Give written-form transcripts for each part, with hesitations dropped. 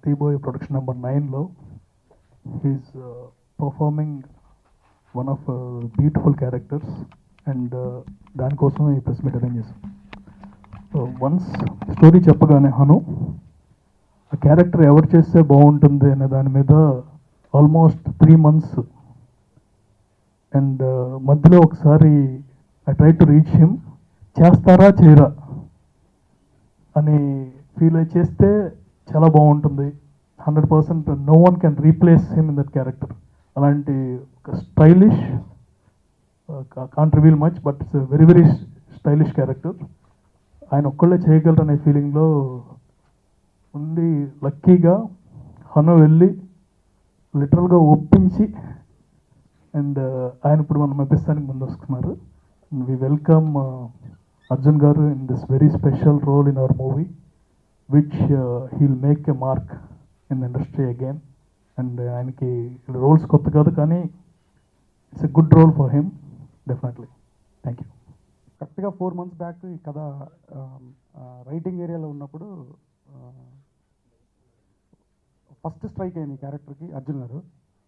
తీబోయ్ production number 9లో he's performing one of beautiful characters and దానికోసం ఈ ప్రెస్ మీట్ అరేంజ్ చేశాం. వన్స్ స్టోరీ చెప్పగానే హను ఆ క్యారెక్టర్ ఎవరు చేస్తే బాగుంటుంది అనే దాని మీద ఆల్మోస్ట్ 3 months అండ్ మధ్యలో ఒకసారి I try to reach him, చేస్తారా చేయరా అని ఫీల్ అయి చేస్తే చాలా బాగుంటుంది, 100% no one can replace him in that character. అలాంటి ఒక stylish, can't reveal much but it's very very stylish character. ఆయన ఒక్కళ్ళే చేయగలరు అనే ఫీలింగ్లో ఉండి లక్కీగా హను వెళ్ళి లిటరల్గా ఒప్పించి అండ్ ఆయన ఇప్పుడు మనం మెప్పిస్తానికి ముందు వస్తున్నారు. వి welcome Arjun garu in this very special role in our movie which he'll make a mark in the industry again. And ఆయనకి రోల్స్ కొత్త కాదు కానీ it's a good role for him definitely. Thank you. కరెక్ట్గా 4 months బ్యాక్ ఈ కథ writing ఏరియాలో ఉన్నప్పుడు first strike అయింది క్యారెక్టర్కి అర్జున్ గారు.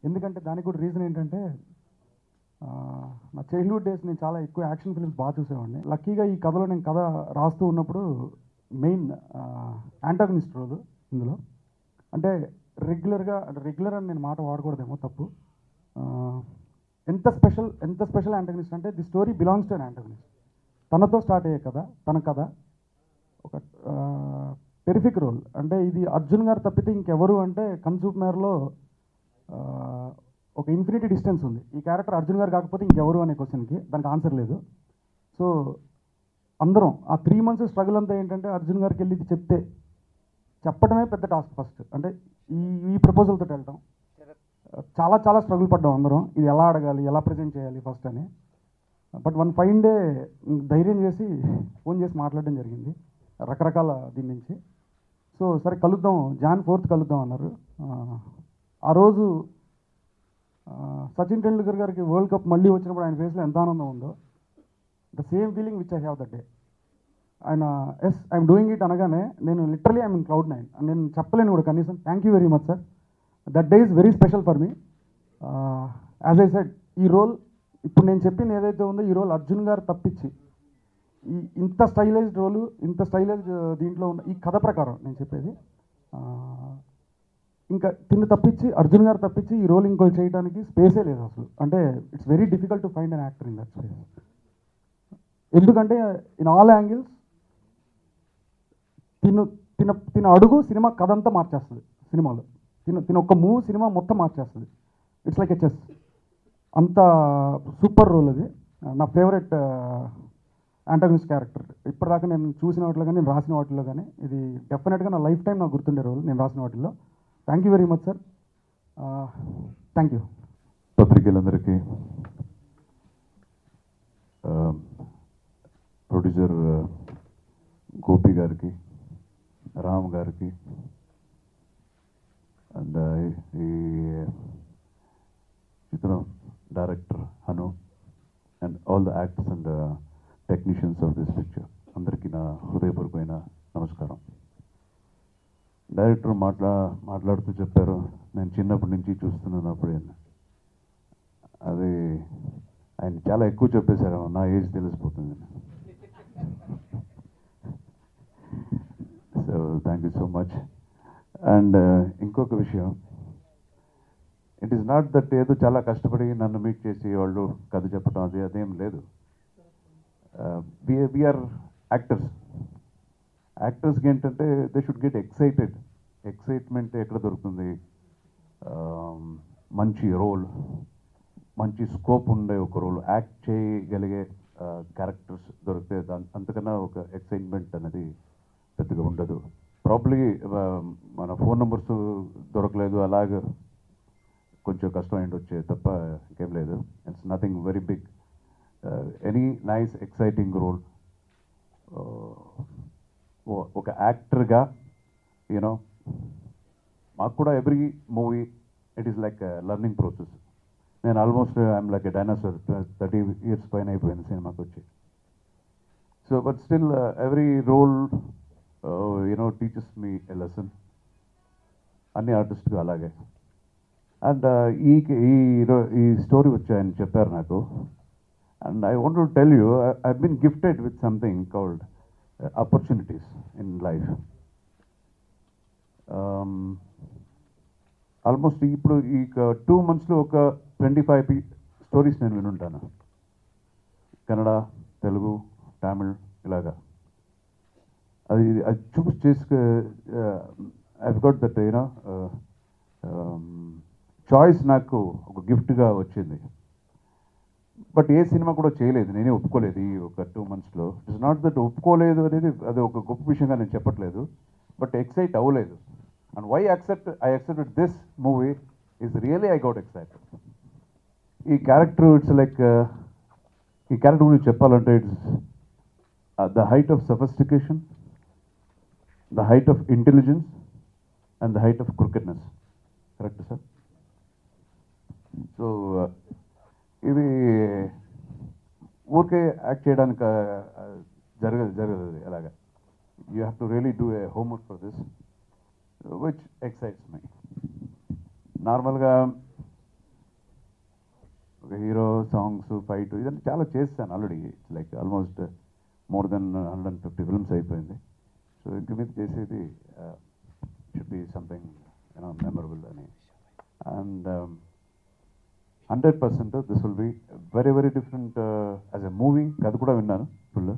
ఎందుకంటే దానికి కూడా రీజన్ ఏంటంటే నా చైల్డ్హుడ్ డేస్ నేను చాలా ఎక్కువ యాక్షన్ ఫిల్మ్స్ బాగా చూసేవాడిని. లక్కీగా ఈ కథలో నేను కథ రాస్తూ ఉన్నప్పుడు మెయిన్ యాంటాగనిస్ట్ రోల్ ఇందులో. అంటే రెగ్యులర్ అని నేను మాట వాడకూడదేమో, తప్పు. ఎంత స్పెషల్ యాంటాగనిస్ట్ అంటే the story belongs to an antagonist. తనతో స్టార్ట్ అయ్యే కథ, తన కథ ఒక టెరిఫిక్ రోల్. అంటే ఇది అర్జున్ గారు తప్పితే ఇంకెవరు అంటే కన్సూప్ మేరలో ఒక ఇన్ఫినిటీ డిస్టెన్స్ ఉంది. ఈ క్యారెక్టర్ అర్జున్ గారు కాకపోతే ఇంకెవరు అనే క్వశ్చన్కి దానికి ఆన్సర్ లేదు. సో అందరం ఆ 3 months స్ట్రగుల్ అంతా ఏంటంటే అర్జున్ గారికి వెళ్ళి ఇది చెప్పడమే పెద్ద టాస్క్. ఫస్ట్ అంటే ఈ ప్రపోజల్తో వెళ్ళటం చాలా స్ట్రగుల్ పడ్డాం అందరం. ఇది ఎలా అడగాలి, ఎలా ప్రజెంట్ చేయాలి ఫస్ట్ అని. బట్ వన్ ఫైన్ డే ధైర్యం చేసి ఫోన్ చేసి మాట్లాడడం జరిగింది రకరకాల దీని నుంచి. సో సరే కలుద్దాం, Jan 4th కలుద్దాం అన్నారు. ఆ రోజు సచిన్ టెండూల్కర్ గారికి వరల్డ్ కప్ మళ్ళీ వచ్చినప్పుడు ఆయన ఫేస్లో ఎంత ఆనందం ఉందో, the same feeling which I have that day. ఆయన ఎస్ ఐఎమ్ డూయింగ్ ఇట్ అనగానే నేను లిటరలీ ఐఎమ్ ఇన్ Cloud 9. నేను చెప్పలేను కూడా కనీసం. Thank you very much sir, that day is very special for me. As I said, ఈ role ఇప్పుడు నేను చెప్పింది ఏదైతే ఉందో ఈ రోల్ అర్జున్ గారు తప్పించి ఇంత స్టైలైజ్డ్ రోలు, ఇంత స్టైలైజ్డ్ దీంట్లో ఉన్న ఈ కథ ప్రకారం నేను చెప్పేది, ఇంకా తిన్ను తప్పించి అర్జున్ గారు తప్పించి ఈ రోల్ ఇంకోటి చేయడానికి స్పేసే లేదు అసలు. అంటే it's very difficult to find an actor in that space. ఎందుకంటే ఇన్ ఆల్ యాంగిల్స్ తిన అడుగు సినిమా కథ అంతా మార్చేస్తుంది. సినిమాలో తిన ఒక్క మూవ్ సినిమా మొత్తం మార్చేస్తుంది. It's like a chess. అంత సూపర్ రోల్ అది. నా ఫేవరెట్ యాంటాగనిస్ట్ క్యారెక్టర్ ఇప్పటిదాకా నేను చూసిన వాటిలో కానీ, నేను రాసిన వాటిలో కానీ ఇది డెఫినెట్గా నా లైఫ్ టైం నాకు గుర్తుండే రోల్ నేను రాసిన వాటిల్లో. Thank you very much sir. Thank you. పత్రికలందరికీ, ప్రొడ్యూసర్ గోపి గారికి, రామ్ గారికి, అండ్ ఈ చిత్రం director Hanu and all the actors and technicians of this picture అందరికీ నా హృదయపూర్వకమైన నమస్కారం. డైరెక్టర్ మాట్లాడుతూ చెప్పారు, నేను చిన్నప్పటి నుంచి చూస్తున్నప్పుడే. అది ఆయన చాలా ఎక్కువ చెప్పేశారు, నా ఏజ్ తెలిసిపోతుంది. So thank you so much. And ఇంకొక విషయం, ఇట్ ఈస్ నాట్ దట్ ఏదో చాలా కష్టపడి నన్ను మీట్ చేసి వాళ్ళు కథ చెప్పడం అదేం లేదు. వీఆర్ యాక్టర్స్కి ఏంటంటే దే షుడ్ గెట్ ఎక్సైట్మెంట్ ఎక్కడ దొరుకుతుంది? మంచి రోల్, మంచి స్కోప్ ఉండే ఒక రోల్, యాక్ట్ చేయగలిగే క్యారెక్టర్స్ దొరికితే అంతకన్నా ఒక ఎక్సైట్మెంట్ అనేది పెద్దగా ఉండదు. ప్రాబ్లీ మన ఫోన్ నెంబర్స్ దొరకలేదు, అలాగే కొంచెం కష్టం అయింది వచ్చే తప్ప ఇంకేం లేదు. It's nothing very big. Any nice exciting role ఒక యాక్టర్గా యూనో మాకు కూడా every movie it is like learning process. నేను almost I'm like a dinosaur, 30 years పైన అయిపోయింది సినిమాకి వచ్చి. So but still every role teaches me a lesson. అన్ని ఆర్టిస్ట్కి అలాగే. అండ్ ఈ స్టోరీ వచ్చి ఆయన చెప్పారు నాకు. And I want to tell you, I been gifted with something called opportunities in life. Almost ఇప్పుడు ఈ 2 monthsలో ఒక 25 స్టోరీస్ నేను వినుంటాను. కన్నడ, తెలుగు, తమిళ్ ఇలాగా. అది చూస్ చేసుకు I got that you know choice నాకు ఒక గిఫ్ట్గా వచ్చింది. బట్ ఏ సినిమా కూడా చేయలేదు, నేనే ఒప్పుకోలేదు ఈ ఒక 2 monthsలో. ఇట్స్ నాట్ దట్ ఒప్పుకోలేదు అనేది అది ఒక గొప్ప విషయంగా నేను చెప్పట్లేదు, బట్ ఎక్సైట్ అవ్వలేదు. And why I accepted this movie is really I got excited. ఈ క్యారెక్టర్ ఇట్స్ లైక్ ఈ క్యారెక్టర్ గురించి చెప్పాలంటే it's the height of sophistication, the height of intelligence and the height of crookedness. Correct sir? So ఇది ఊరికే act చేయడానికి జరగదు అది అలాగా. You have to really do a homework for this, which excites my. నార్మల్గా ఒక హీరో, సాంగ్స్, ఫైట్ ఇదంతా చాలా చేస్తాను already. It's like almost more than 150 films అయిపోయింది. సో ఇంక మీద చేసేది should be something you know memorable అని. And 100% this will be very very different as a movie. కథ కూడా విన్నాను full.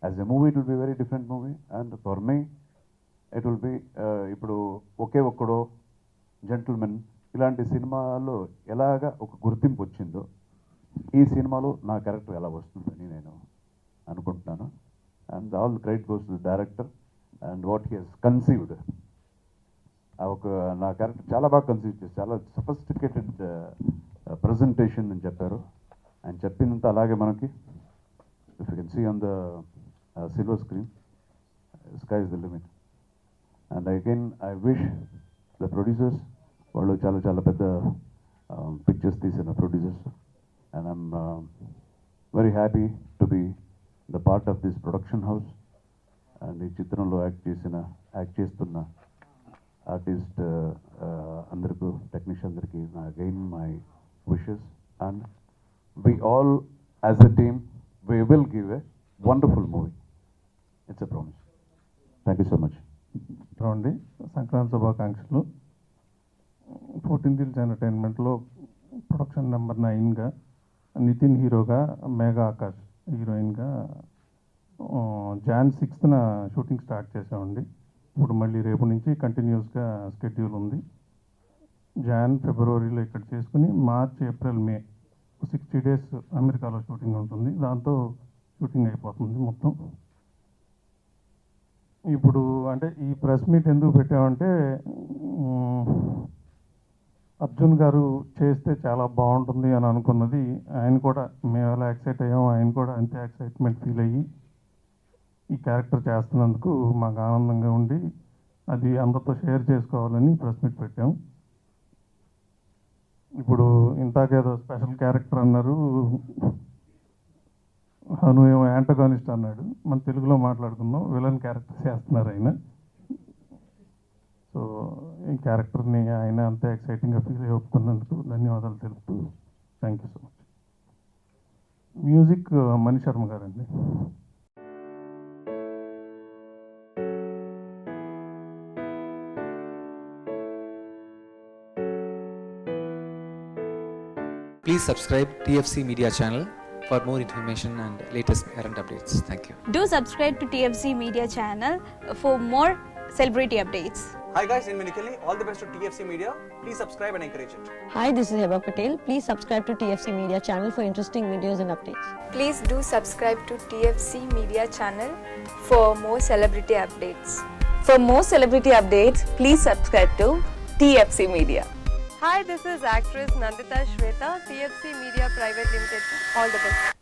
As a movie it will be very different movie. And for me it will be ఇప్పుడు ఒకే ఒక్కడో, gentlemen ఇలాంటి సినిమాలో ఎలాగ ఒక గుర్తింపు వచ్చిందో ఈ సినిమాలో నా క్యారెక్టర్ ఎలా వస్తుందని నేను అనుకుంటున్నాను. And all credit goes to the director and what he has conceived. ఒక నా క్యారెక్టర్ చాలా బాగా కన్సీవ్ చేసి చాలా సఫిస్టికేటెడ్ ప్రజెంటేషన్ అని చెప్పారు. ఆయన చెప్పిందంతా అలాగే మనకి if you can see on the silver screen, sky is the limit. And again I wish the producers, వాళ్ళు చాలా చాలా పెద్ద పిక్చర్స్ తీసిన producers, and I'm very happy to be the part of this production house. And ఈ చిత్రంలో act చేస్తున్న artist అందరికీ, technician అందరికీ నా again my wishes. And we all as a team, we will give a wonderful movie. It's a promise. Thank you so much. అండి, సంక్రాంతి శుభాకాంక్షలు. 14th Hills ఎంటర్టైన్మెంట్లో production number 9గా నితిన్ హీరోగా, మేఘా ఆకాష్ హీరోయిన్గా Jan 6th షూటింగ్ స్టార్ట్ చేసామండి. ఇప్పుడు మళ్ళీ రేపు నుంచి కంటిన్యూస్గా స్కెడ్యూల్ ఉంది. Jan, Februaryలో ఇక్కడ చేసుకుని March, April, May 60 days అమెరికాలో షూటింగ్ ఉంటుంది. దాంతో షూటింగ్ అయిపోతుంది మొత్తం. ఇప్పుడు అంటే ఈ ప్రెస్ మీట్ ఎందుకు పెట్టామంటే, అర్జున్ గారు చేస్తే చాలా బాగుంటుంది అని అనుకున్నది ఆయన కూడా, మేము ఎలా ఎక్సైట్ అయ్యామో ఆయన కూడా అంతే ఎక్సైట్మెంట్ ఫీల్ అయ్యి ఈ క్యారెక్టర్ చేస్తున్నందుకు మాకు ఆనందంగా ఉండి అది అందరితో షేర్ చేసుకోవాలని ప్రెస్ మీట్ పెట్టాం. ఇప్పుడు ఇంతాకేదో స్పెషల్ క్యారెక్టర్ అన్నారు, హను ఏమో యాంటగానిస్ట్ అన్నాడు. మన తెలుగులో మాట్లాడుకుందాం, విలన్ క్యారెక్టర్ చేస్తున్నారు ఆయన. సో ఈ క్యారెక్టర్ని ఆయన అంతే ఎక్సైటింగ్గా ఫీల్ అయ్యి ఒప్పుకున్నందుకు ధన్యవాదాలు తెలుపుతూ thank you so much. Music Mani Sharma గారండి. Please subscribe TFC Media channel for more information and latest current updates. Thank you. Do subscribe to TFC Media channel for more celebrity updates. Hi guys, in Minikali, all the best to TFC Media. Please subscribe and encourage it. Hi, this is Heba Patel. Please subscribe to TFC Media channel for interesting videos and updates. Please do subscribe to TFC Media channel for more celebrity updates. For more celebrity updates, please subscribe to TFC Media. Hi, this is actress Nandita Shweta, TFC Media Private Limited. All the best.